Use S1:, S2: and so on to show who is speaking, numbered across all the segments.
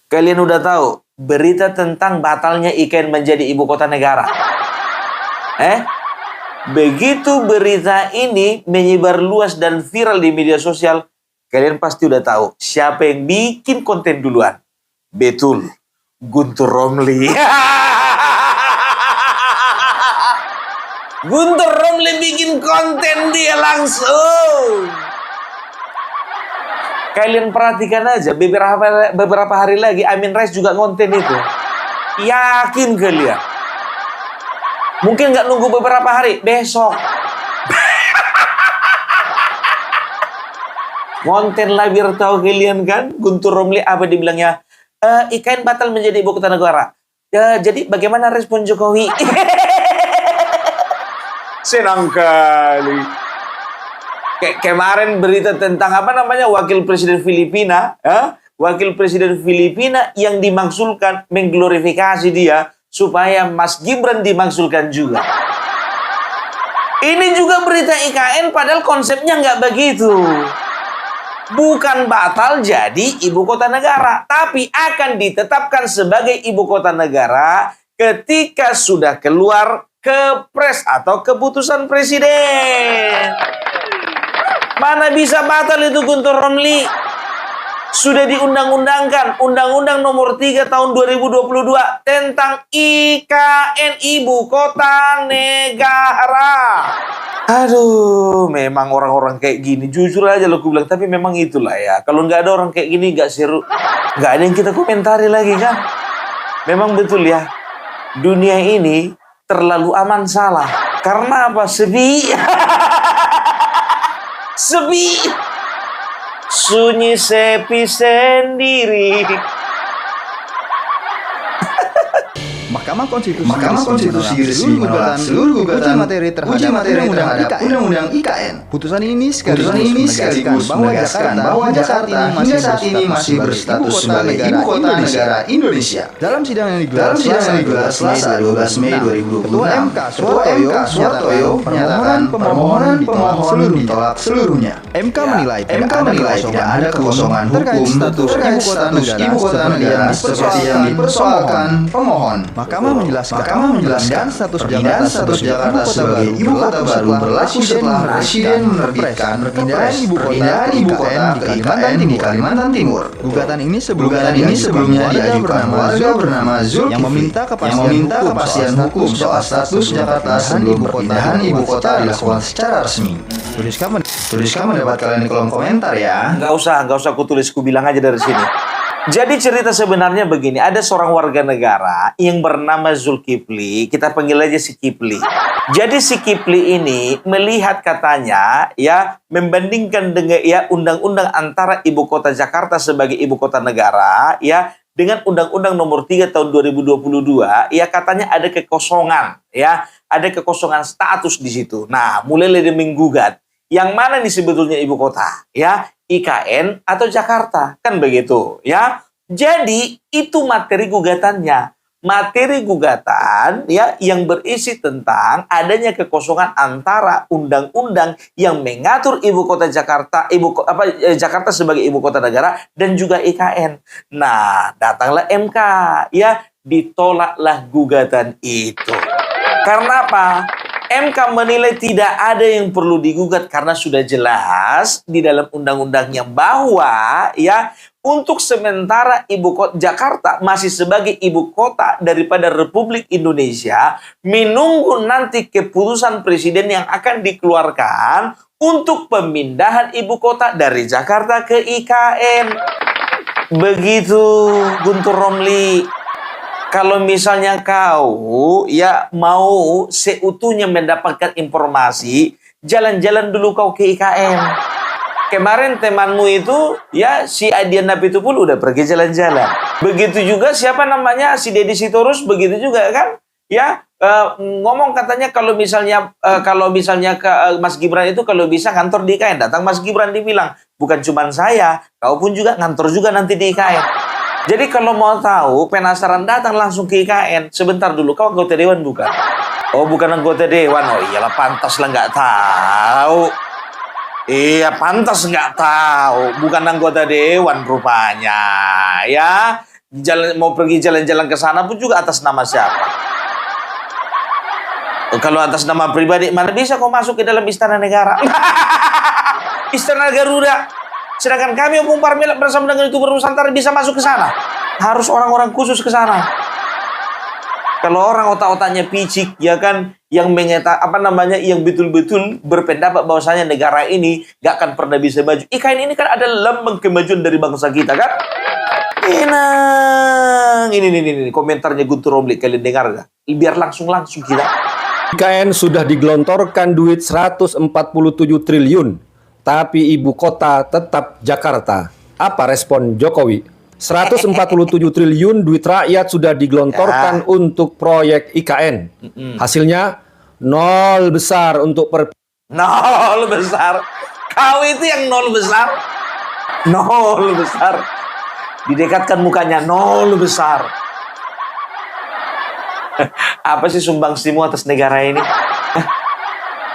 S1: Kalian udah tahu berita tentang batalnya IKN menjadi ibu kota negara? Begitu berita ini menyebar luas dan viral di media sosial, kalian pasti udah tahu siapa yang bikin konten duluan. Betul, Guntur Romli. Guntur Romli bikin konten dia langsung. Kalian perhatikan aja, beberapa hari lagi Amin Rais juga konten itu. Yakin kalian? Mungkin nggak nunggu beberapa hari, besok. Konten lah biar tahu kalian kan. Guntur Romli apa dibilangnya? IKN batal menjadi ibu kota negara. Jadi bagaimana respon Jokowi? Senang kali. Kemarin berita tentang wakil presiden Filipina, wakil presiden Filipina yang dimaksudkan mengglorifikasi dia supaya Mas Gibran dimaksudkan juga. Ini juga berita IKN padahal konsepnya nggak begitu. Bukan batal jadi ibu kota negara, tapi akan ditetapkan sebagai ibu kota negara ketika sudah keluar kepres atau keputusan presiden. Mana bisa batal itu Guntur Romli? Sudah diundang-undangkan Undang-Undang Nomor 3 Tahun 2022 tentang IKN Ibu Kota Negara. Aduh, memang orang-orang kayak gini, jujur aja lo gue bilang, tapi memang itulah ya. Kalau nggak ada orang kayak gini nggak seru, nggak ada yang kita komentari lagi kan. Memang betul ya, dunia ini terlalu aman salah. Karena apa? Sepi. Sepi, sunyi sepi sendiri.
S2: Mahkamah Konstitusi resmi menolak seluruh gugatan uji materi terhadap Undang-Undang IKN. Putusan ini sekaligus menegaskan bahwa Jakarta hingga saat ini masih berstatus sebagai ibu kota negara Indonesia. Dalam sidang yang digelar Selasa 12 Mei 2026, Ketua MK Suhartoyo menyatakan permohonan pemohon ditolak seluruhnya. MK menilai tidak ada kekosongan hukum status ibu kota negara seperti yang dipersoalkan pemohon. Mahkamah menjelaskan status Jakarta sebagai ibu kota baru berlaku setelah Presiden menerbitkan perpres perpindahan ibu kota ke IKN di Kalimantan Timur. Gugatan ini sebelumnya diajukan warga bernama Zulkifli yang meminta kepastian hukum soal status Jakarta sebelum perpindahan ibu kota dilakukan secara resmi. Tuliskan pendapat kalian di kolom komentar ya.
S1: Nggak usah aku tulis, ku bilang aja dari sini. Jadi cerita sebenarnya begini, ada seorang warga negara yang bernama Zulkifli, kita panggil aja si Kifli. Jadi si Kifli ini melihat katanya ya, membandingkan dengan ya undang-undang antara ibu kota Jakarta sebagai ibu kota negara ya dengan Undang-Undang Nomor 3 Tahun 2022, ya katanya ada kekosongan ya, ada kekosongan status di situ. Nah, mulai dia menggugat, yang mana nih sebetulnya ibu kota ya? IKN atau Jakarta, kan begitu ya. Jadi itu materi gugatannya. Materi gugatan ya yang berisi tentang adanya kekosongan antara undang-undang yang mengatur ibu kota Jakarta, Jakarta sebagai ibu kota negara dan juga IKN. Nah, datanglah MK ya, ditolaklah gugatan itu. Karena apa? MK menilai tidak ada yang perlu digugat karena sudah jelas di dalam undang-undangnya bahwa ya untuk sementara ibu kota Jakarta masih sebagai ibu kota daripada Republik Indonesia, menunggu nanti keputusan presiden yang akan dikeluarkan untuk pemindahan ibu kota dari Jakarta ke IKN. Begitu Guntur Romli. Kalau misalnya kau ya mau seutuhnya mendapatkan informasi, jalan-jalan dulu kau ke IKN. Kemarin temanmu itu ya si Adian Napitupul udah pergi jalan-jalan. Begitu juga siapa namanya si Deddy Sitorus, begitu juga kan? Ya ngomong katanya kalau misalnya Mas Gibran itu kalau bisa kantor di IKN, datang Mas Gibran dibilang bukan cuma saya, kau pun juga kantor juga nanti di IKN. Jadi kalau mau tahu, penasaran, datang langsung ke IKN. Sebentar dulu, kau anggota dewan bukan? Oh, bukan anggota dewan. Oh iyalah, pantas lah nggak tahu. Iya, pantas nggak tahu. Bukan anggota dewan rupanya. Ya, mau pergi jalan-jalan ke sana pun juga atas nama siapa? Kalau atas nama pribadi, mana bisa kau masuk ke dalam istana negara? Istana Garuda. Sedangkan kami Opung Parmela bersama dengan YouTuber Nusantara bisa masuk ke sana. Harus orang-orang khusus ke sana. Kalau orang otak-otaknya picik, ya kan, yang yang betul-betul berpendapat bahwasanya negara ini gak akan pernah bisa maju. IKN ini kan ada lambang kemajuan dari bangsa kita, kan? Enak. Ini komentarnya Guntur Romli, kalian dengar gak? Biar langsung kita.
S3: IKN sudah digelontorkan duit 147 triliun, tapi ibu kota tetap Jakarta. Apa respon Jokowi? 147 triliun duit rakyat sudah digelontorkan untuk proyek IKN. Hasilnya nol besar untuk
S1: Nol besar. Kau itu yang nol besar. Nol besar. Didekatkan mukanya, nol besar. Apa sih sumbangsimu atas negara ini?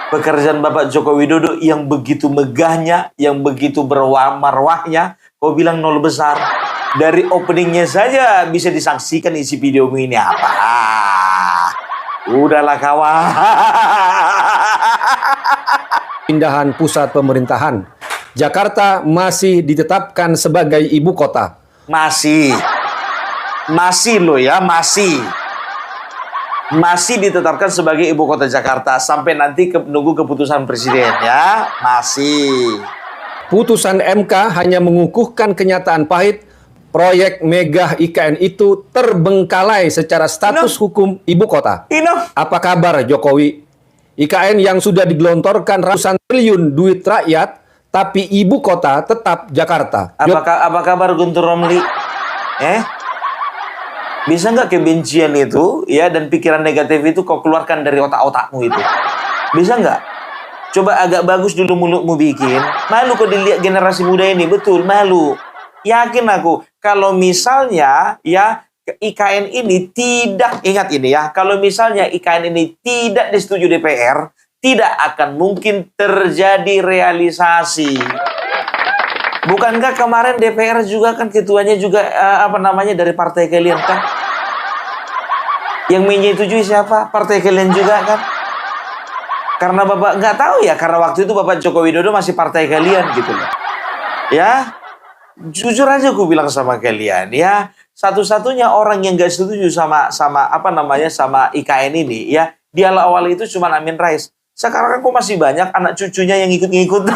S1: Pekerjaan Bapak Joko Widodo yang begitu megahnya, yang begitu bermarwahnya, kau bilang nol besar. Dari openingnya saja bisa disaksikan isi video ini apa. Udahlah kawan.
S3: pindahan pusat pemerintahan. Jakarta masih ditetapkan sebagai ibu kota.
S1: Masih loh ya, masih ditetapkan sebagai ibu kota Jakarta sampai nanti nunggu keputusan presiden ya, masih.
S3: Putusan MK hanya mengukuhkan kenyataan pahit. Proyek Mega IKN itu terbengkalai secara status hukum ibu kota. Apa kabar Jokowi? IKN yang sudah digelontorkan ratusan triliun duit rakyat, tapi ibu kota tetap Jakarta.
S1: Apa kabar Guntur Romli? Bisa nggak kebencian itu ya dan pikiran negatif itu kau keluarkan dari otak-otakmu itu? Bisa nggak? Coba agak bagus dulu mulutmu bikin. Malu kau dilihat generasi muda ini, betul malu. Yakin aku, kalau misalnya ya IKN ini tidak, ingat ini ya, kalau misalnya IKN ini tidak disetujui DPR, tidak akan mungkin terjadi realisasi. Bukankah kemarin DPR juga kan ketuanya juga dari partai kalian kan? Yang menyetujui siapa? Partai kalian juga kan? Karena Bapak nggak tahu ya, karena waktu itu Bapak Joko Widodo masih partai kalian gitu loh. Ya. Jujur aja aku bilang sama kalian ya, satu-satunya orang yang gak setuju sama IKN ini ya, di awal itu cuma Amin Rais. Sekarang kan kok masih banyak anak cucunya yang ikut-ngikut.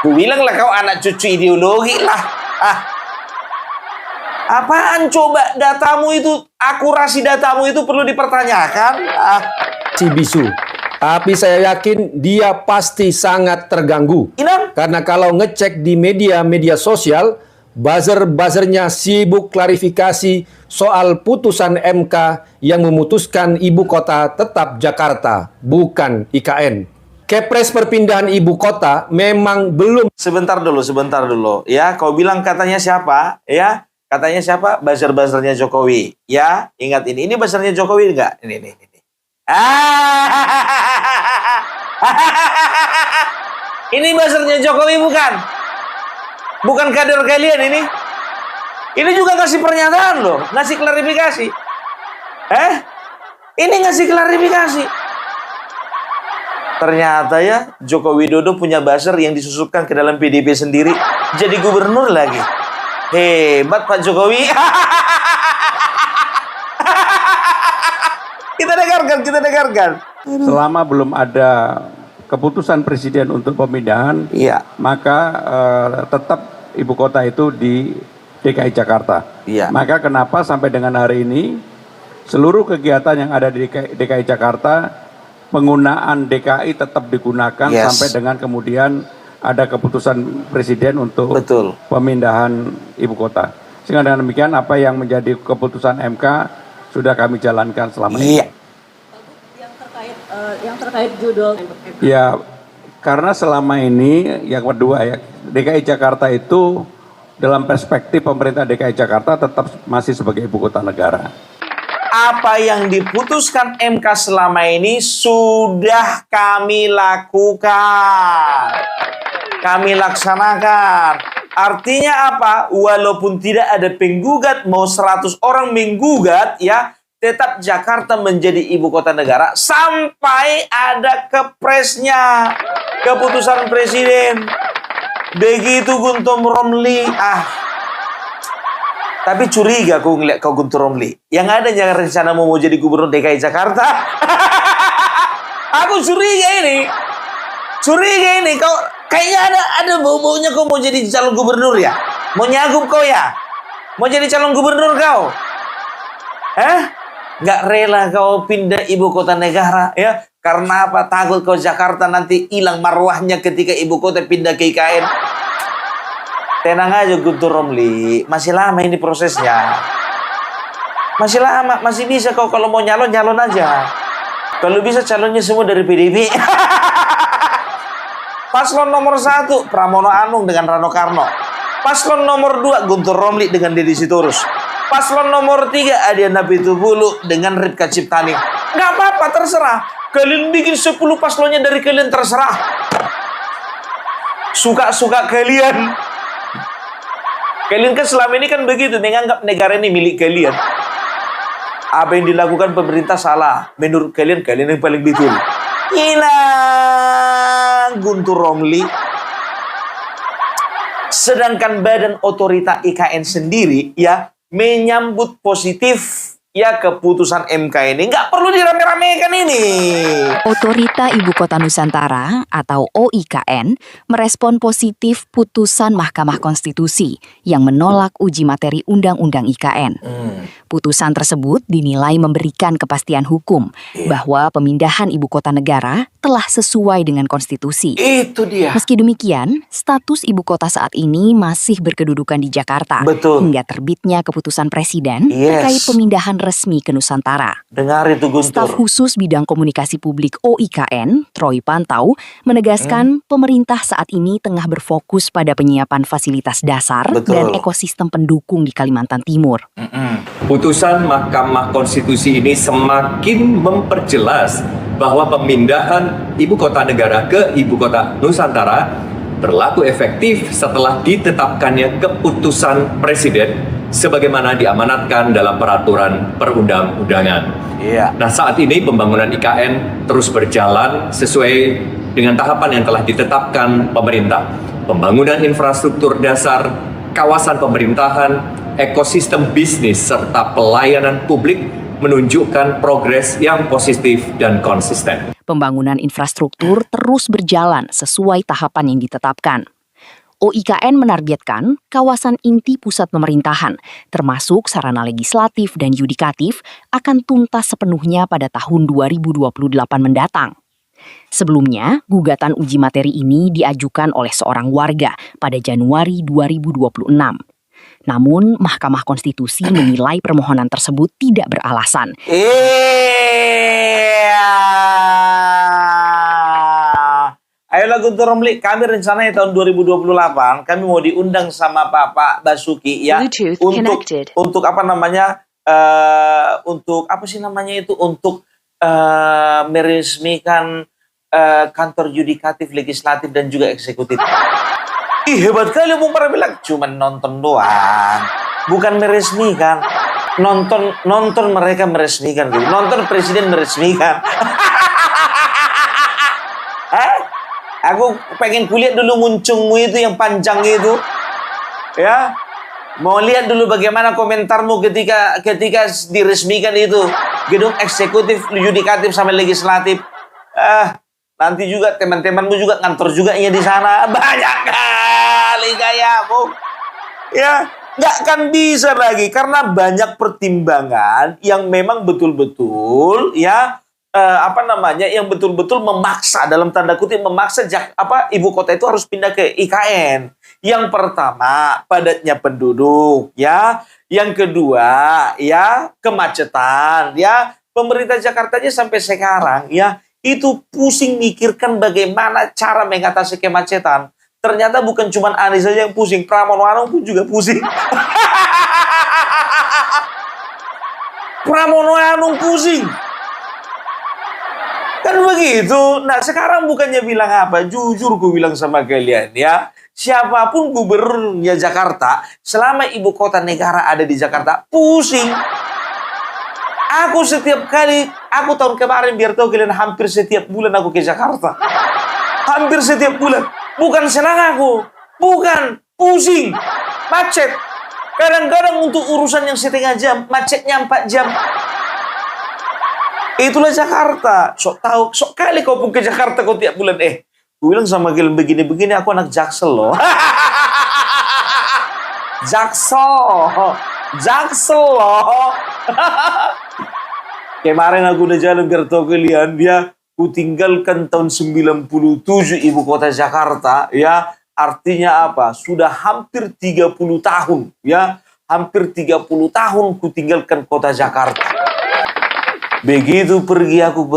S1: Aku bilang lah kau anak cucu ideologi lah. Apaan coba datamu itu, akurasi datamu itu perlu dipertanyakan.
S3: Si bisu. Tapi saya yakin dia pasti sangat terganggu. Karena kalau ngecek di media sosial, buzzer-buzzernya sibuk klarifikasi soal putusan MK yang memutuskan ibu kota tetap Jakarta, bukan IKN. Kepres perpindahan ibu kota memang belum.
S1: Sebentar dulu. Ya, kau bilang katanya siapa? Ya, katanya siapa? Buzzer-buzzernya Jokowi. Ya, ingat ini. Ini buzzernya Jokowi enggak? Ini. Ini buzzernya Jokowi bukan? Bukan kader kalian ini? Ini juga ngasih pernyataan loh, ngasih klarifikasi. Ini ngasih klarifikasi. Ternyata ya Joko Widodo punya buzzer yang disusupkan ke dalam PDIP sendiri, jadi gubernur lagi. Hebat Pak Jokowi. Kita dengarkan.
S4: Selama belum ada keputusan presiden untuk pemindahan, maka tetap ibu kota itu di DKI Jakarta. Maka kenapa sampai dengan hari ini seluruh kegiatan yang ada di DKI Jakarta, penggunaan DKI tetap digunakan sampai dengan kemudian ada keputusan presiden untuk pemindahan ibu kota. Sehingga dengan demikian apa yang menjadi keputusan MK sudah kami jalankan selama ini.
S5: Yang terkait judul.
S4: Ya, karena selama ini yang kedua ya, DKI Jakarta itu dalam perspektif pemerintah DKI Jakarta tetap masih sebagai ibu kota negara.
S1: Apa yang diputuskan MK selama ini sudah kami lakukan. Kami laksanakan. Artinya apa? Walaupun tidak ada penggugat, mau 100 orang menggugat, ya, tetap Jakarta menjadi ibu kota negara sampai ada kepresnya, keputusan presiden. Begitu Guntur Romli, tapi curiga aku ngeliat kau Guntur Romli. Yang ada jangan rencana mau jadi gubernur DKI Jakarta. Aku curiga ini. Kau kayaknya ada bau-baunya kau mau jadi calon gubernur ya? Mau nyagup kau ya? Mau jadi calon gubernur kau? Nggak rela kau pindah ibu kota negara ya? Karena apa? Takut kau Jakarta nanti hilang marwahnya ketika ibu kota pindah ke IKN. Tenang aja Guntur Romli, masih lama ini prosesnya. Masih lama, masih bisa kau kalau mau nyalon aja. Kalau bisa calonnya semua dari PDIP. Paslon nomor 1 Pramono Anung dengan Rano Karno. Paslon nomor 2 Guntur Romli dengan Deddy Sitorus. Paslon nomor 3 Adiana Pitupulu dengan Ripka Ciptani. Nggak apa-apa, terserah. Kalian bikin 10 paslonnya dari kalian, terserah. Suka-suka kalian. Kalian kan selama ini kan begitu, menganggap negara ini milik kalian. Apa yang dilakukan pemerintah salah. Menurut kalian yang paling betul. Hilang Guntur Romli. Sedangkan Badan Otorita IKN sendiri ya menyambut positif ya keputusan MK ini. Nggak perlu dirame-ramekan ini.
S5: Otorita Ibu Kota Nusantara atau OIKN merespon positif putusan Mahkamah Konstitusi yang menolak uji materi Undang-Undang IKN. Putusan tersebut dinilai memberikan kepastian hukum bahwa pemindahan ibu kota negara telah sesuai dengan konstitusi.
S1: Itu dia.
S5: Meski demikian, status ibu kota saat ini masih berkedudukan di Jakarta.
S1: Betul.
S5: Hingga terbitnya keputusan Presiden terkait pemindahan resmi ke Nusantara.
S1: Dengar itu Guntur.
S5: Staf khusus bidang komunikasi publik OIKN, Troy Pantau, menegaskan pemerintah saat ini tengah berfokus pada penyiapan fasilitas dasar dan ekosistem pendukung di Kalimantan Timur.
S6: Putusan Mahkamah Konstitusi ini semakin memperjelas bahwa pemindahan ibu kota negara ke ibu kota Nusantara berlaku efektif setelah ditetapkannya keputusan Presiden sebagaimana diamanatkan dalam peraturan perundang-undangan. Nah, saat ini pembangunan IKN terus berjalan sesuai dengan tahapan yang telah ditetapkan pemerintah. Pembangunan infrastruktur dasar, kawasan pemerintahan, ekosistem bisnis, serta pelayanan publik menunjukkan progres yang positif dan konsisten.
S5: Pembangunan infrastruktur terus berjalan sesuai tahapan yang ditetapkan. OIKN menargetkan kawasan inti pusat pemerintahan, termasuk sarana legislatif dan yudikatif, akan tuntas sepenuhnya pada tahun 2028 mendatang. Sebelumnya, gugatan uji materi ini diajukan oleh seorang warga pada Januari 2026. Namun, Mahkamah Konstitusi menilai permohonan tersebut tidak beralasan.
S1: Ayolah Guntur Romli, kami rencananya tahun 2028 kami mau diundang sama Pak Basuki ya untuk apa namanya untuk apa sih namanya itu untuk meresmikan kantor yudikatif, legislatif dan juga eksekutif. Ih, hebat kali Bung Para bilang cuma nonton doang, bukan meresmikan. Nonton mereka meresmikan gitu. Nonton presiden meresmikan. Aku pengen kulihat dulu muncungmu itu yang panjang itu. Ya. Mau lihat dulu bagaimana komentarmu ketika diresmikan itu gedung eksekutif, yudikatif sampai legislatif. Nanti juga teman-temanmu juga ngantor juga ya di sana. Banyak kali kayamu. Ya, nggak akan bisa lagi karena banyak pertimbangan yang memang betul-betul ya yang betul-betul memaksa, dalam tanda kutip memaksa ibu kota itu harus pindah ke IKN. Yang pertama, padatnya penduduk, ya. Yang kedua, ya, kemacetan, ya. Pemerintah Jakarta aja sampai sekarang, ya, itu pusing mikirkan bagaimana cara mengatasi kemacetan. Ternyata bukan cuma Anies saja yang pusing, Pramono Anung pun juga pusing. Pramono Anung pusing. Kan begitu. Nah sekarang bukannya bilang apa, jujur gue bilang sama kalian ya, siapapun gubernurnya Jakarta, selama ibu kota negara ada di Jakarta, pusing. Aku setiap kali, aku tahun kemarin biar tahu kalian, hampir setiap bulan aku ke Jakarta. Hampir setiap bulan. Bukan senang aku, bukan, pusing, macet. Kadang-kadang untuk urusan yang setengah jam, macetnya 4 jam. Itulah Jakarta. Sok tahu, sok kali kau pun ke Jakarta kau tiap bulan. Gue bilang sama kalian begini-begini, aku anak Jaksel loh. Jaksel loh. Kemarin aku udah jalan biar tahu kalian, dia ku tinggalkan tahun 97 ibu kota Jakarta, ya. Artinya apa? Sudah hampir 30 tahun, ya. Hampir 30 tahun ku tinggalkan kota Jakarta. Begitu pergi aku,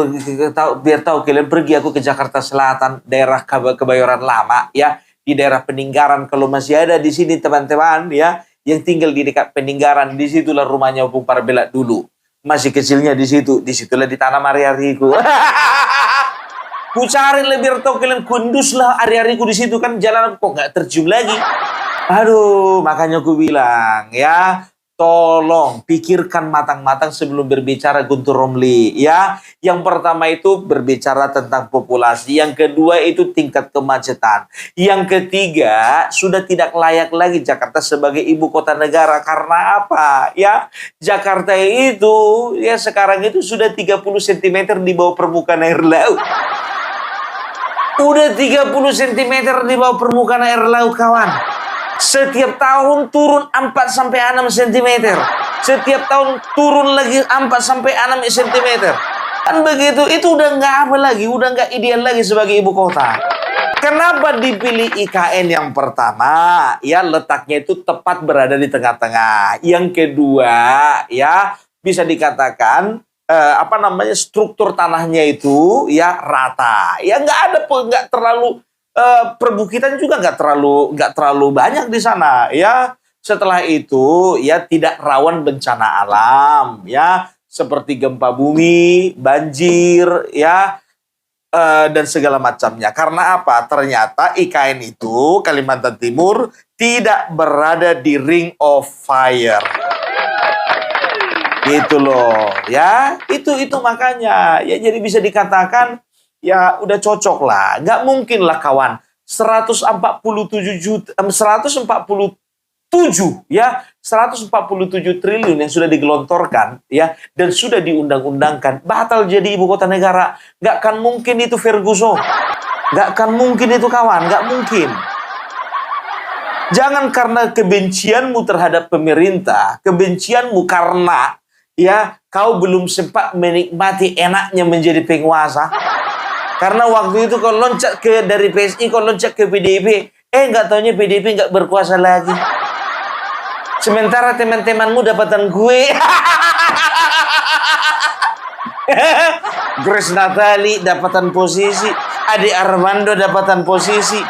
S1: biar tahu kalian, pergi aku ke Jakarta Selatan, daerah Kebayoran Lama, ya, di daerah Peninggaran. Kalau masih ada di sini teman-teman, ya, yang tinggal di dekat Peninggaran, disitulah rumahnya Opung Parbela dulu. Masih kecilnya di situ, disitulah ditanam hari-hariku. Ku cari lebih tahu kalian, kundus lah hari-hariku di situ, kan jalan kok nggak tercium lagi. Aduh, makanya ku bilang, ya. Tolong pikirkan matang-matang sebelum berbicara Guntur Romli, ya. Yang pertama itu berbicara tentang populasi, yang kedua itu tingkat kemacetan, yang ketiga sudah tidak layak lagi Jakarta sebagai ibu kota negara. Karena apa? Ya, Jakarta itu ya sekarang itu sudah 30 cm di bawah permukaan air laut. Udah 30 cm di bawah permukaan air laut, kawan. Setiap tahun turun 4-6 cm. Setiap tahun turun lagi 4-6 cm. Kan begitu, itu udah nggak apa lagi, udah nggak ideal lagi sebagai ibu kota. Kenapa dipilih IKN yang pertama? Ya, letaknya itu tepat berada di tengah-tengah. Yang kedua, ya, bisa dikatakan struktur tanahnya itu ya rata. Ya nggak terlalu perbukitan juga nggak terlalu banyak di sana, ya. Setelah itu ya tidak rawan bencana alam, ya, seperti gempa bumi, banjir, ya, dan segala macamnya. Karena apa? Ternyata IKN itu Kalimantan Timur tidak berada di ring of fire. Gitu loh, ya. Itu makanya ya, jadi bisa dikatakan ya udah cocok lah. Nggak mungkin lah kawan, 147 triliun yang sudah digelontorkan, ya, dan sudah diundang-undangkan batal jadi ibu kota negara. Nggak akan mungkin itu, Ferguson. Nggak akan mungkin itu, kawan. Nggak mungkin. Jangan karena kebencianmu terhadap pemerintah, kebencianmu karena ya kau belum sempat menikmati enaknya menjadi penguasa. Karena waktu itu kau loncat dari PSI, kau loncat ke PDIP. Nggak taunya PDIP nggak berkuasa lagi. Sementara teman-temanmu dapatan gue. Grace Natali dapatan posisi. Ade Armando dapatan posisi.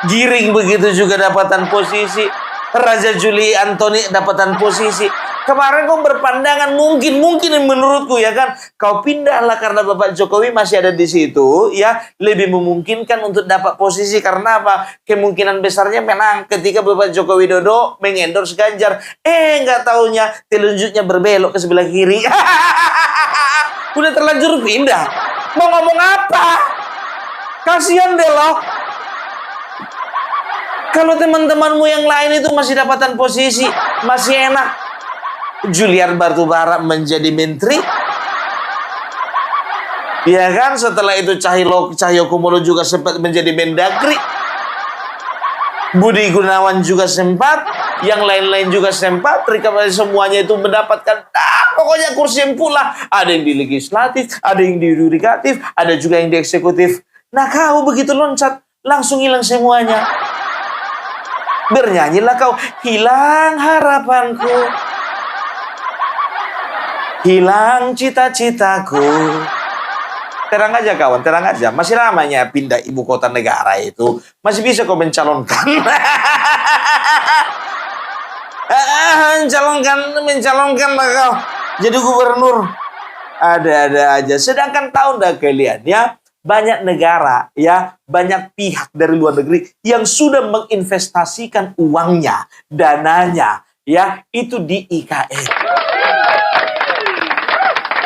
S1: Giring begitu juga dapatan posisi. Raja Juli Antoni dapatan posisi. Kemarin kau berpandangan mungkin menurutku, ya kan, kau pindahlah karena Bapak Jokowi masih ada di situ, ya, lebih memungkinkan untuk dapat posisi. Karena apa? Kemungkinan besarnya menang ketika Bapak Joko Widodo mengendorse Ganjar. Nggak taunya telunjuknya berbelok ke sebelah kiri. Udah terlanjur pindah. Mau ngomong apa? Kasihan deh loh. Kalau teman-temanmu yang lain itu masih dapatan posisi, masih enak. Julian Batubara menjadi menteri, ya kan? Setelah itu Cahyokumolo juga sempat menjadi Mendagri, Budi Gunawan juga sempat, yang lain-lain juga sempat. Semuanya itu mendapatkan pokoknya kursi yang pula. Ada yang di legislatif, ada yang di yudikatif, ada juga yang di eksekutif. Nah, kau begitu loncat langsung hilang semuanya. Bernyanyilah kau, hilang harapanku, hilang cita-citaku. Terang aja kawan, terang aja. Masih lamanya pindah ibu kota negara itu. Masih bisa kau mencalonkan. mencalonkan lah kau. Jadi gubernur. Ada-ada aja. Sedangkan tahu nggak kalian ya, banyak negara ya, banyak pihak dari luar negeri yang sudah menginvestasikan uangnya, dananya ya, itu di IKN.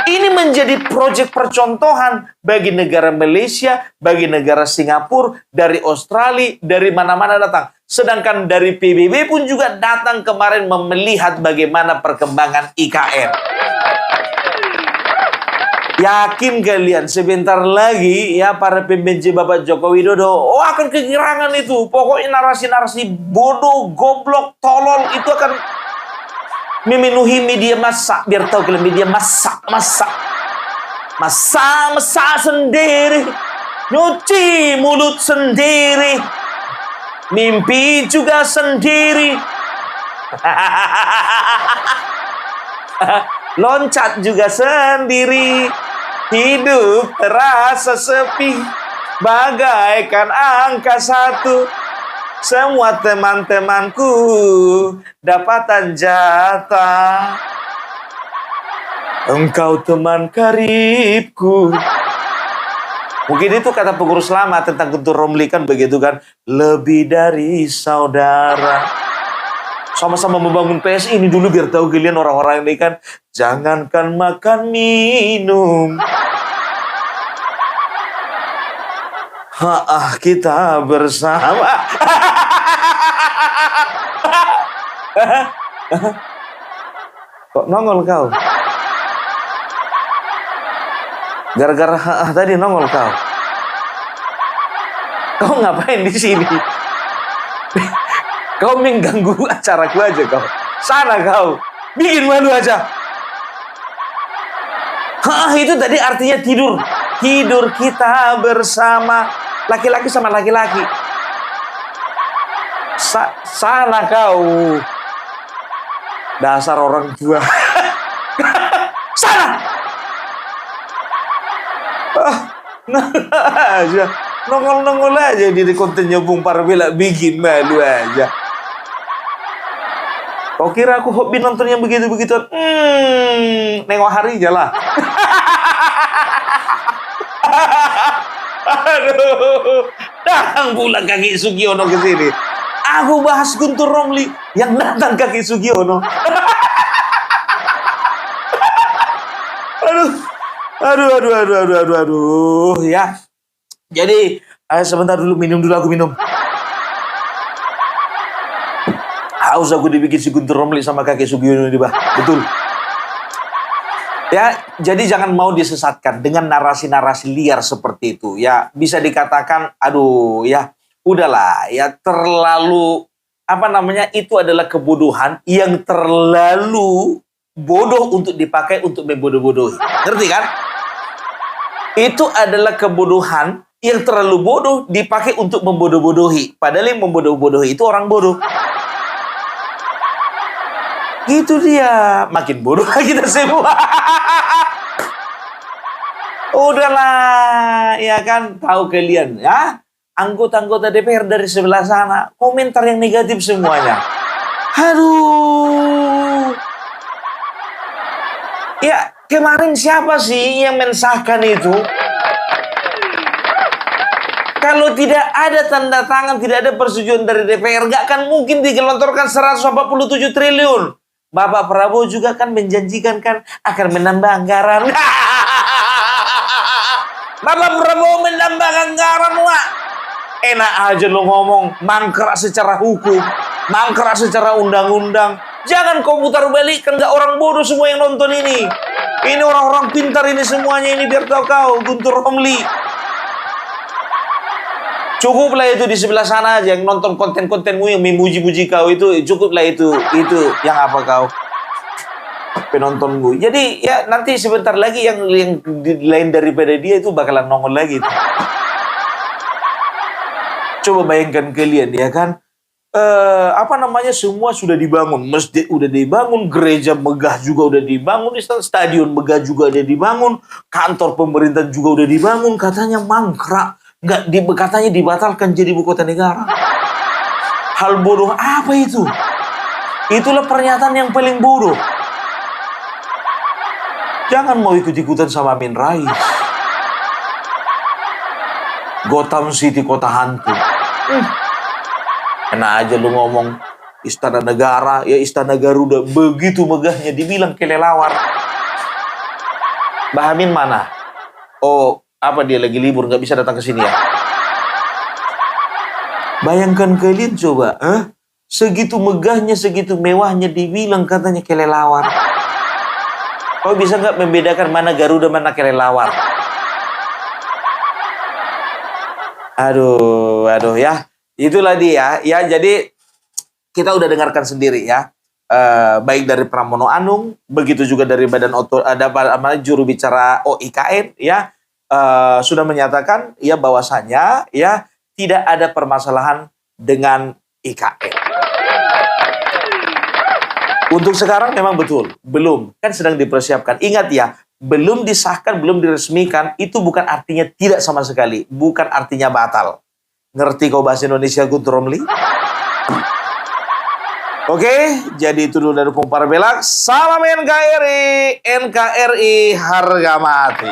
S1: Ini menjadi proyek percontohan bagi negara Malaysia, bagi negara Singapura, dari Australia, dari mana-mana datang. Sedangkan dari PBB pun juga datang kemarin melihat bagaimana perkembangan IKN. Yakin kalian sebentar lagi ya para pembenci Bapak Joko Widodo akan kegirangan itu. Pokoknya narasi-narasi bodoh, goblok, tolol itu akan memenuhi media massa. Biar tahu kalian, media massa sendiri, nyuci mulut sendiri, mimpi juga sendiri, loncat juga sendiri, hidup terasa sepi bagaikan angka 1. Semua teman-temanku dapatan jatah. Engkau teman karibku. Mungkin itu kata pengurus lama tentang Guntur Romli kan begitu kan. Lebih dari saudara. Sama-sama membangun PSI ini dulu biar tahu kalian orang-orang ini kan. Jangankan makan minum. Kita bersama. Kok nongol kau? Gara-gara tadi nongol kau. Kau ngapain di sini? Kau mengganggu acaraku aja kau. Sana kau. Bikin malu aja. Itu tadi artinya tidur. Tidur kita bersama. Laki-laki sama laki-laki. Sana kau. Dasar orang tua. Sana. Aja. Nongol-nongol aja di kontennya Bung Parvela. Bikin malu aja. Kau kira aku hobi nonton yang begitu-begitu? Nengok hari aja lah. Aduh, datang pula Kaki Sugiono ke sini. Aku bahas Guntur Romli yang datang Kaki Sugiono. Aduh, ya. Jadi, sebentar dulu, minum dulu, aku minum. Haus aku dibikin si Guntur Romli sama Kaki Sugiono ini, Bah. Betul. Ya, jadi jangan mau disesatkan dengan narasi-narasi liar seperti itu. Ya, bisa dikatakan, aduh, ya, udahlah, ya terlalu, itu adalah kebodohan yang terlalu bodoh untuk dipakai untuk membodoh-bodohi. Ngerti kan? Itu adalah kebodohan yang terlalu bodoh dipakai untuk membodoh-bodohi. Padahal yang membodoh-bodohi itu orang bodoh. Itu dia, makin bodoh kita semua. Udahlah, ya kan, tahu kalian ya, anggota-anggota DPR dari sebelah sana komentar yang negatif semuanya. Aduh. Ya, kemarin siapa sih yang mensahkan itu? Kalau tidak ada tanda tangan, tidak ada persetujuan dari DPR, gak akan mungkin digelontorkan 147 triliun. Bapak Prabowo juga kan menjanjikan kan akan menambah anggaran. Bapak Prabowo menambah anggaran, Wak. Enak aja lo ngomong, mangkrak secara hukum, mangkrak secara undang-undang. Jangan kau putar balik, kan gak orang bodoh semua yang nonton ini. Ini orang-orang pintar ini semuanya ini, biar tahu kau, Guntur Romli. Cukuplah itu di sebelah sana aja yang nonton konten-kontenmu yang memuji-muji kau itu, cukuplah itu yang apa kau penontonmu. Jadi ya nanti sebentar lagi yang lain daripada dia itu bakalan nongol lagi. Coba bayangkan kalian ya kan, semua sudah dibangun, masjid udah dibangun, gereja megah juga udah dibangun, stadion megah juga udah dibangun, kantor pemerintah juga udah dibangun, katanya mangkrak. Katanya dibatalkan jadi ibu kota negara. Hal bodoh apa itu? Itulah pernyataan yang paling bodoh. Jangan mau ikut-ikutan sama Amin Rais. Gotham City kota hantu. Enak aja lu ngomong Istana Negara, ya Istana Garuda. Begitu megahnya dibilang kelelawar. Mbah Amin mana? Oh, apa dia lagi libur nggak bisa datang ke sini ya? Bayangkan kalian coba, segitu megahnya, segitu mewahnya dibilang katanya kelelawar. Kau bisa nggak membedakan mana Garuda, mana kelelawar? Aduh ya. Itulah dia ya. Jadi kita udah dengarkan sendiri ya. Baik dari Pramono Anung, begitu juga dari Badan juru bicara OIKN ya, sudah menyatakan ya bahwasanya ya tidak ada permasalahan dengan IKN. Untuk sekarang memang betul, belum, kan sedang dipersiapkan. Ingat ya, belum disahkan, belum diresmikan, itu bukan artinya tidak sama sekali. Bukan artinya batal. Ngerti kau bahasa Indonesia, Guntur Romli? Oke, jadi itu dulu dari Pung Parabelak. Salam NKRI, NKRI harga mati.